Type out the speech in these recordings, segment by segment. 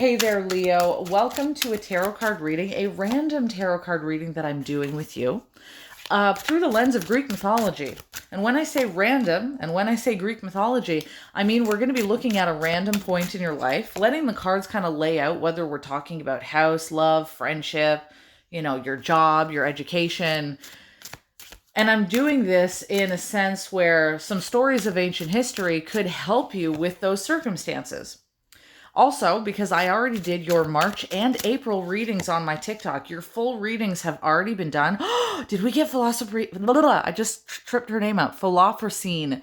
Hey there, Leo. Welcome to a tarot card reading, a random tarot card reading that I'm doing with you through the lens of Greek mythology. And when I say random and when I say Greek mythology, I mean we're going to be looking at a random point in your life, letting the cards kind of lay out whether we're talking about house, love, friendship, your job, your education. And I'm doing this in a sense where some stories of ancient history could help you with those circumstances. Also, because I already did your March and April readings on my TikTok, your full readings have already been done. Did we get philosophy? I just tripped her name up. Philophrosine.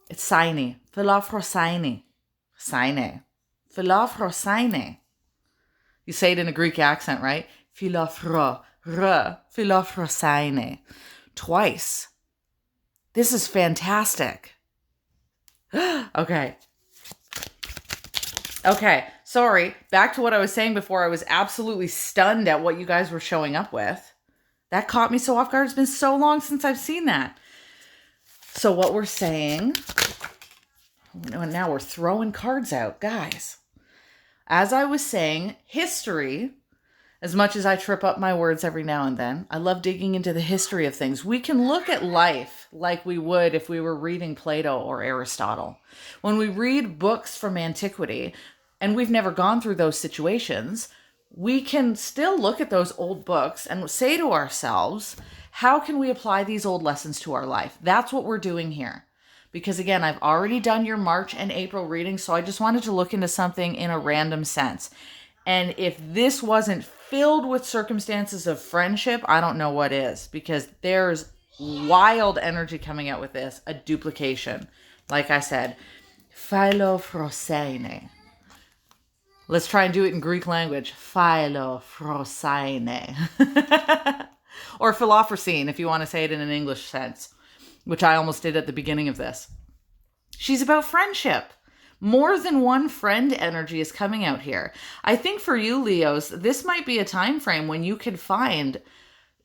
It's Sine. Philophrosine. Sine. Philophrosine. You say it in a Greek accent, right? Philophrosine. Twice. This is fantastic. Okay. Okay, sorry. Back to what I was saying before. I was absolutely stunned at what you guys were showing up with. That caught me so off guard. It's been so long since I've seen that. So what we're saying, now we're throwing cards out, guys. As I was saying, history, as much as I trip up my words every now and then, I love digging into the history of things. We can look at life like we would if we were reading Plato or Aristotle. When we read books from antiquity, and we've never gone through those situations, we can still look at those old books and say to ourselves, how can we apply these old lessons to our life? That's what we're doing here. Because again, I've already done your March and April readings, so I just wanted to look into something in a random sense. And if this wasn't filled with circumstances of friendship, I don't know what is, because there's wild energy coming out with this, a duplication. Like I said, philophrosine. Let's try and do it in Greek language. Philophrosine. Or philophrosine, if you want to say it in an English sense, which I almost did at the beginning of this. She's about friendship. More than one friend energy is coming out here. I think for you, Leos, this might be a time frame when you could find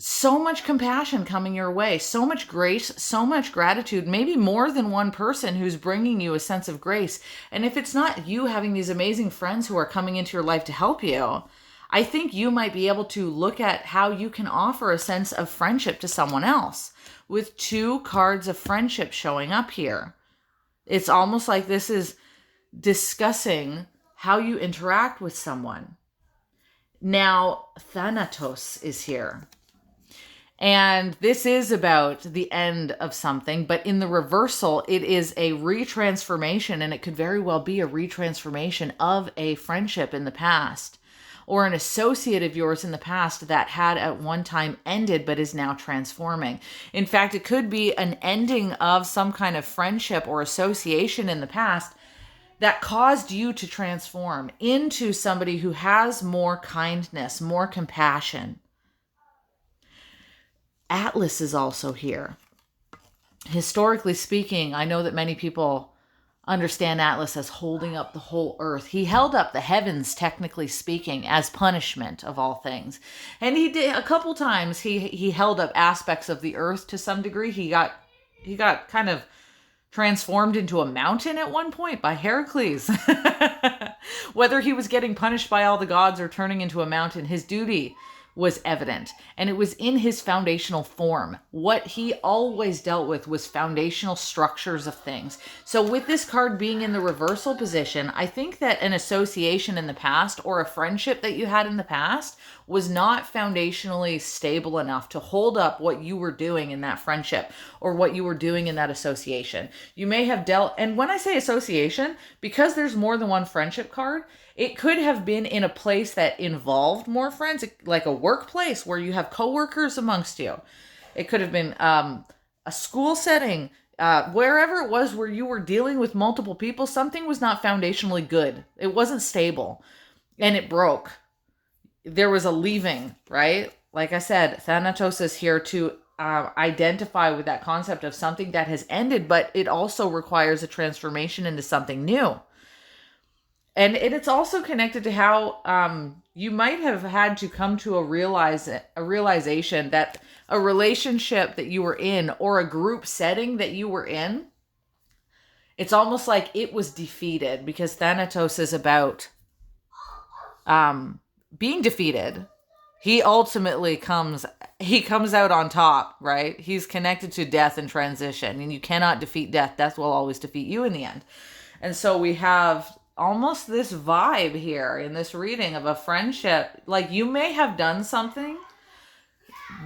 so much compassion coming your way, so much grace, so much gratitude, maybe more than one person who's bringing you a sense of grace. And if it's not you having these amazing friends who are coming into your life to help you, I think you might be able to look at how you can offer a sense of friendship to someone else with two cards of friendship showing up here. It's almost like this is discussing how you interact with someone. Now, Thanatos is here. And this is about the end of something, but in the reversal, it is a retransformation, and it could very well be a retransformation of a friendship in the past or an associate of yours in the past that had at one time ended but is now transforming. In fact, it could be an ending of some kind of friendship or association in the past that caused you to transform into somebody who has more kindness, more compassion. Atlas is also here. Historically speaking, I know that many people understand Atlas as holding up the whole earth. He held up the heavens, technically speaking, as punishment of all things. And he did a couple times. He held up aspects of the earth to some degree. He got kind of transformed into a mountain at one point by Heracles. Whether he was getting punished by all the gods or turning into a mountain, his duty was evident, and it was in his foundational form. What he always dealt with was foundational structures of things. So with this card being in the reversal position, I think that an association in the past or a friendship that you had in the past was not foundationally stable enough to hold up what you were doing in that friendship or what you were doing in that association. You may have dealt, and when I say association, because there's more than one friendship card, it could have been in a place that involved more friends, like a workplace where you have coworkers amongst you. It could have been a school setting, wherever it was where you were dealing with multiple people. Something was not foundationally good. It wasn't stable, and it broke. There was a leaving, right? Like I said, Thanatos is here to identify with that concept of something that has ended, but it also requires a transformation into something new. And it's also connected to how you might have had to come to a realization that a relationship that you were in or a group setting that you were in, it's almost like it was defeated, because Thanatos is about being defeated. He ultimately comes out on top, right? He's connected to death and transition, and you cannot defeat death. Death will always defeat you in the end. And so we have almost this vibe here in this reading of a friendship. Like, you may have done something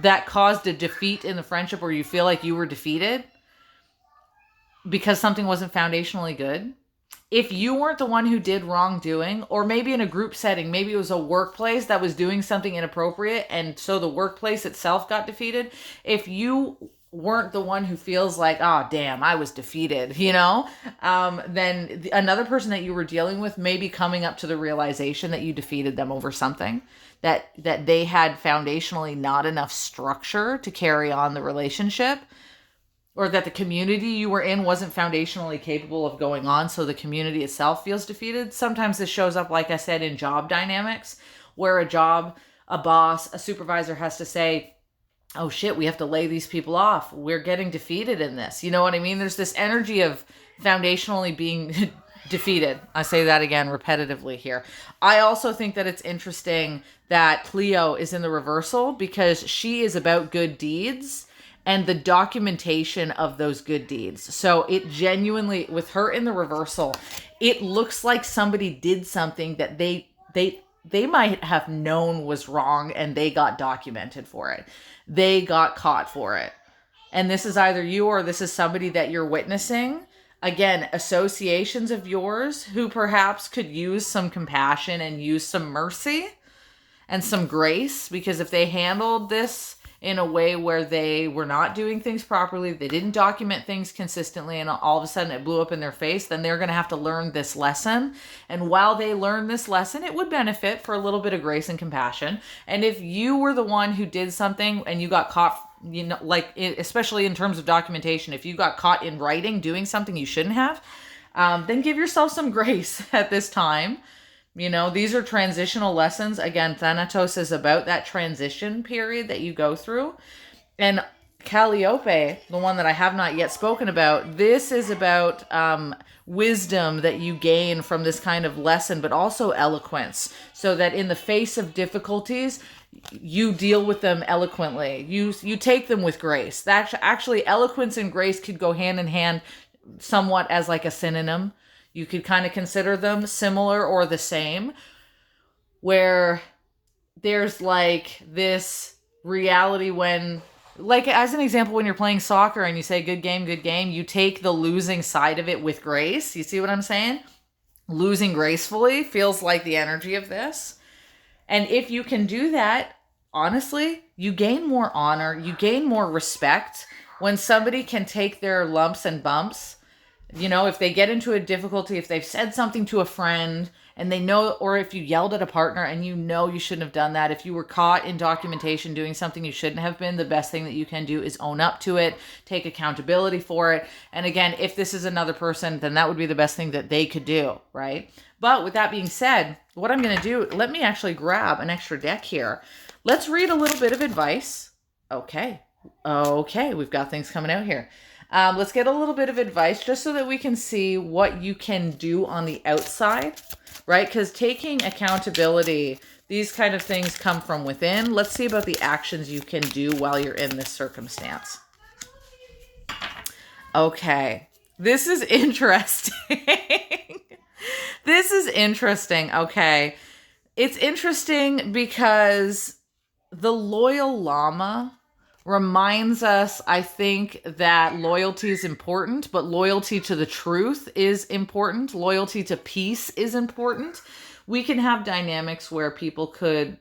that caused a defeat in the friendship, or you feel like you were defeated because something wasn't foundationally good. If you weren't the one who did wrongdoing, or maybe in a group setting, maybe it was a workplace that was doing something inappropriate, and so the workplace itself got defeated. If you weren't the one who feels like, oh, damn, I was defeated, then another person that you were dealing with may be coming up to the realization that you defeated them over something, that they had foundationally not enough structure to carry on the relationship, or that the community you were in wasn't foundationally capable of going on, so the community itself feels defeated. Sometimes this shows up, like I said, in job dynamics, where a boss, a supervisor has to say, oh shit, we have to lay these people off. We're getting defeated in this. You know what I mean? There's this energy of foundationally being defeated. I say that again repetitively here. I also think that it's interesting that Cleo is in the reversal, because she is about good deeds and the documentation of those good deeds. So it genuinely, with her in the reversal, it looks like somebody did something that they might have known was wrong, and they got documented for it. They got caught for it. And this is either you, or this is somebody that you're witnessing. Again, associations of yours who perhaps could use some compassion and use some mercy and some grace, because if they handled this in a way where they were not doing things properly, they didn't document things consistently, and all of a sudden it blew up in their face, then they're going to have to learn this lesson. And while they learn this lesson, it would benefit for a little bit of grace and compassion. And if you were the one who did something and you got caught, especially in terms of documentation, if you got caught in writing doing something you shouldn't have, then give yourself some grace at this time. These are transitional lessons. Again, Thanatos is about that transition period that you go through. And Calliope, the one that I have not yet spoken about, this is about wisdom that you gain from this kind of lesson, but also eloquence, so that in the face of difficulties, you deal with them eloquently. You take them with grace. That actually, eloquence and grace could go hand in hand somewhat as like a synonym. You could kind of consider them similar or the same, where there's like this reality when, like as an example, when you're playing soccer and you say good game, you take the losing side of it with grace. You see what I'm saying? Losing gracefully feels like the energy of this. And if you can do that, honestly, you gain more honor, you gain more respect when somebody can take their lumps and bumps. If they get into a difficulty, if they've said something to a friend and they know, or if you yelled at a partner and you shouldn't have done that, if you were caught in documentation doing something you shouldn't have been, the best thing that you can do is own up to it, take accountability for it. And again, if this is another person, then that would be the best thing that they could do, right? But with that being said, what I'm going to do, let me actually grab an extra deck here. Let's read a little bit of advice. Okay, we've got things coming out here. Let's get a little bit of advice just so that we can see what you can do on the outside, right? Because taking accountability, these kind of things come from within. Let's see about the actions you can do while you're in this circumstance. Okay, this is interesting. This is interesting. Okay, it's interesting because the loyal llama reminds us, I think, that loyalty is important, but loyalty to the truth is important. Loyalty to peace is important. We can have dynamics where people could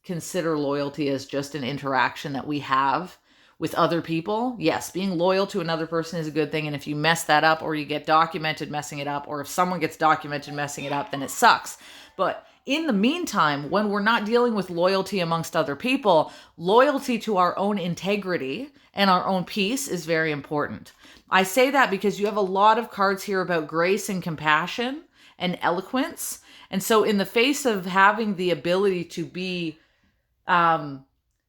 consider loyalty as just an interaction that we have with other people. Yes, being loyal to another person is a good thing. And if you mess that up, or you get documented messing it up, or if someone gets documented messing it up, then it sucks. But in the meantime, when we're not dealing with loyalty amongst other people, loyalty to our own integrity and our own peace is very important. I say that because you have a lot of cards here about grace and compassion and eloquence. And so in the face of having the ability to be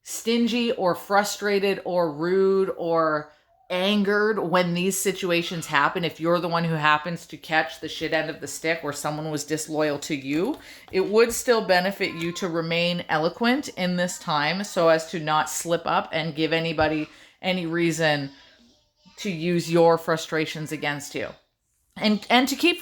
stingy or frustrated or rude or angered when these situations happen, if you're the one who happens to catch the shit end of the stick where someone was disloyal to you, it would still benefit you to remain eloquent in this time so as to not slip up and give anybody any reason to use your frustrations against you. And to keep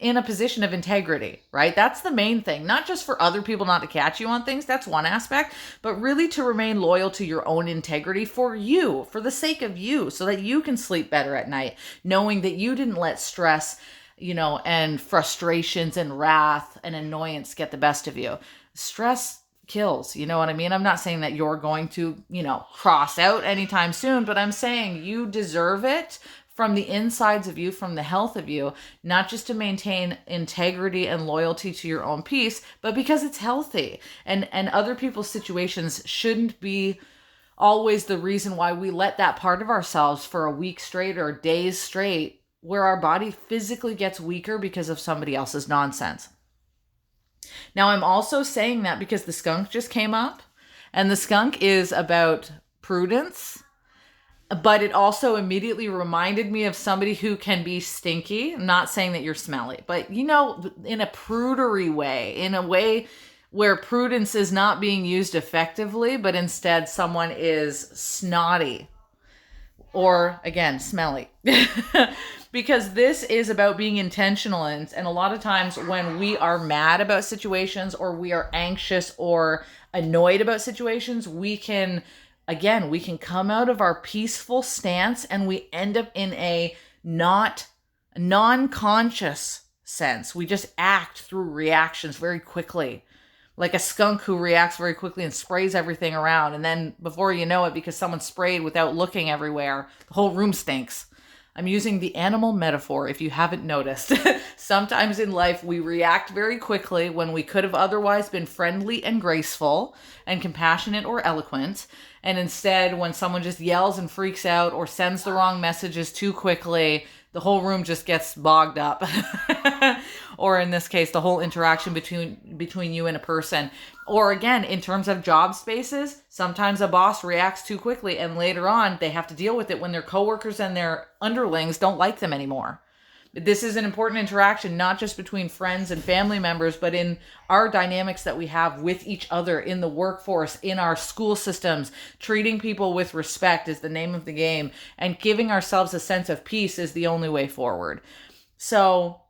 in a position of integrity, right? That's the main thing. Not just for other people not to catch you on things, that's one aspect, but really to remain loyal to your own integrity for you, for the sake of you, so that you can sleep better at night, knowing that you didn't let stress, and frustrations and wrath and annoyance get the best of you. Stress kills, you know what I mean? I'm not saying that you're going to, cross out anytime soon, but I'm saying you deserve it from the insides of you, from the health of you, not just to maintain integrity and loyalty to your own peace, but because it's healthy. And other people's situations shouldn't be always the reason why we let that part of ourselves for a week straight or days straight, where our body physically gets weaker because of somebody else's nonsense. Now, I'm also saying that because the skunk just came up, and the skunk is about prudence, but it also immediately reminded me of somebody who can be stinky. I'm not saying that you're smelly, but in a prudery way, in a way where prudence is not being used effectively, but instead someone is snotty or, again, smelly. Because this is about being intentional. And a lot of times when we are mad about situations or we are anxious or annoyed about situations, we can come out of our peaceful stance and we end up in a non-conscious sense. We just act through reactions very quickly, like a skunk who reacts very quickly and sprays everything around. And then before you know it, because someone sprayed without looking everywhere, the whole room stinks. I'm using the animal metaphor if you haven't noticed. Sometimes in life we react very quickly when we could have otherwise been friendly and graceful and compassionate or eloquent. And instead, when someone just yells and freaks out or sends the wrong messages too quickly, the whole room just gets bogged up. Or in this case, the whole interaction between you and a person. Or again, in terms of job spaces, sometimes a boss reacts too quickly and later on they have to deal with it when their coworkers and their underlings don't like them anymore. This is an important interaction, not just between friends and family members, but in our dynamics that we have with each other in the workforce, in our school systems. Treating people with respect is the name of the game, and giving ourselves a sense of peace is the only way forward. So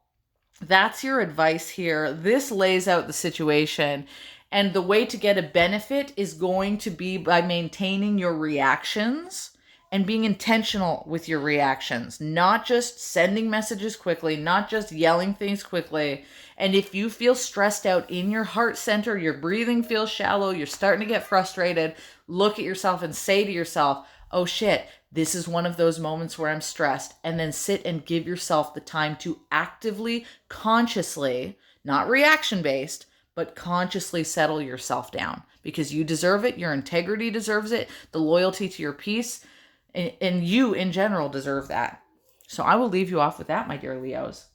that's your advice here. This lays out the situation. And the way to get a benefit is going to be by maintaining your reactions and being intentional with your reactions, not just sending messages quickly, not just yelling things quickly. And if you feel stressed out in your heart center, your breathing feels shallow, you're starting to get frustrated, look at yourself and say to yourself, oh shit, this is one of those moments where I'm stressed. And then sit and give yourself the time to actively, consciously, not reaction-based, but consciously settle yourself down, because you deserve it. Your integrity deserves it. The loyalty to your peace and you in general deserve that. So I will leave you off with that, my dear Leos.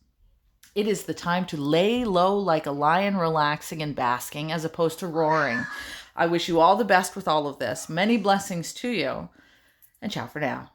It is the time to lay low like a lion, relaxing and basking as opposed to roaring. I wish you all the best with all of this. Many blessings to you, and ciao for now.